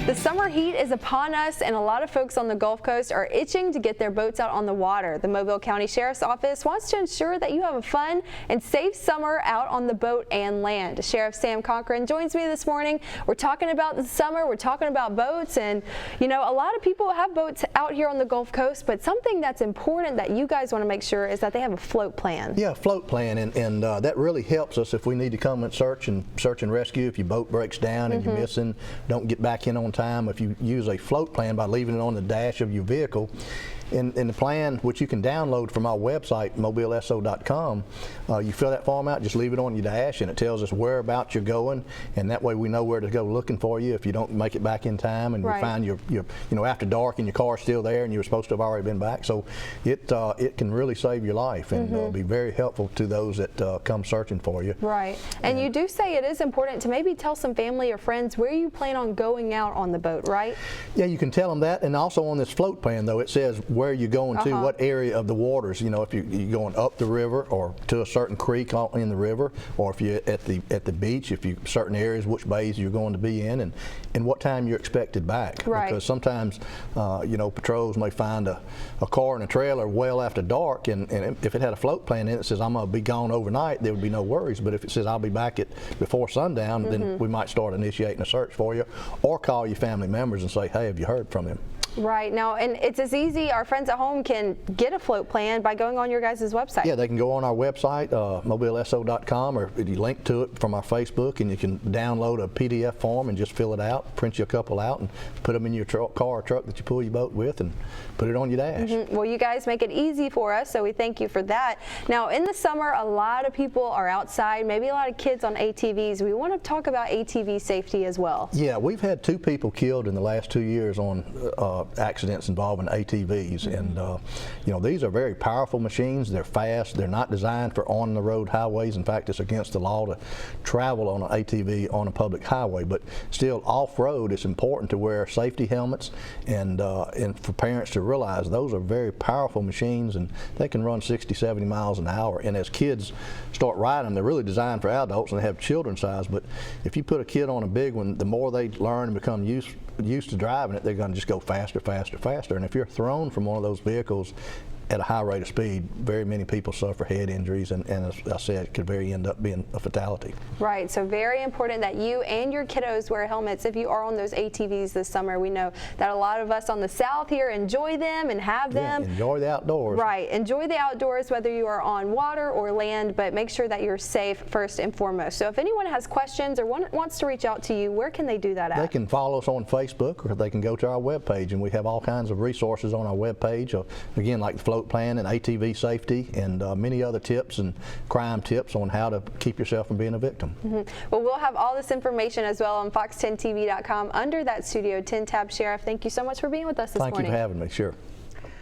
The summer heat is upon us, and a lot of folks on the Gulf Coast are itching to get their boats out on the water. The Mobile County Sheriff's Office wants to ensure that you have a fun and safe summer out on the boat and land. Sheriff Sam Cochran joins me this morning. We're talking about the summer, we're talking about boats, and you know, a lot of people have boats out here on the Gulf Coast, but something that's important that you guys want to make sure is that they have a float plan. Yeah, float plan, and that really helps us if we need to come and search and rescue. If your boat breaks down and you're missing, don't get back in on time. If you use a float plan by leaving it on the dash of your vehicle, in the plan, which you can download from our website, mobileso.com, you fill that form out, just leave it on your dash, and it tells us whereabouts you're going, and that way we know where to go looking for you if you don't make it back in time, and we find your after dark and your car's still there and you were supposed to have already been back. So it can really save your life and be very helpful to those that come searching for you. Right, and you do say it is important to maybe tell some family or friends where you plan on going out on the boat, right? Yeah, you can tell them that, and also on this float plan though, it says where you're going to, what area of the waters. You know, if you're going up the river or to a certain creek in the river, or if you're at the beach, if you certain areas, which bays you're going to be in, and what time you're expected back. Right. Because sometimes patrols may find a car and a trailer well after dark, and if it had a float plan in it that says I'm going to be gone overnight, there would be no worries. But if it says I'll be back before sundown, then we might start initiating a search for you, or call your family members and say, hey, have you heard from him? Right. Now, and it's as easy, our friends at home can get a float plan by going on your guys' website. Yeah, they can go on our website, mobileso.com, or you link to it from our Facebook, and you can download a PDF form and just fill it out, print you a couple out, and put them in your car or truck that you pull your boat with, and put it on your dash. Well, you guys make it easy for us, so we thank you for that. Now, in the summer, a lot of people are outside, maybe a lot of kids on ATVs. We want to talk about ATV safety as well. Yeah, we've had 2 people killed in the last 2 years on accidents involving ATVs, and these are very powerful machines. They're fast. They're not designed for on-the-road highways. In fact, it's against the law to travel on an ATV on a public highway. But still, off-road, it's important to wear safety helmets, and for parents to realize those are very powerful machines, and they can run 60, 70 miles an hour. And as kids start riding them, they're really designed for adults, and they have children size. But if you put a kid on a big one, the more they learn and become used to driving it, they're going to just go faster, faster, faster. And if you're thrown from one of those vehicles at a high rate of speed, very many people suffer head injuries, and as I said, it could end up being a fatality. Right, so very important that you and your kiddos wear helmets if you are on those ATVs this summer. We know that a lot of us on the south here enjoy them and have them. Enjoy the outdoors. Right, enjoy the outdoors whether you are on water or land, but make sure that you're safe first and foremost. So if anyone has questions or wants to reach out to you, where can they do that at? They can follow us on Facebook, or they can go to our webpage, and we have all kinds of resources on our webpage. Again, like the float plan and ATV safety, and many other tips and crime tips on how to keep yourself from being a victim. Well, we'll have all this information as well on fox10tv.com under that Studio 10 tab. Sheriff, thank you so much for being with us this morning. Thank you for having me. Sure.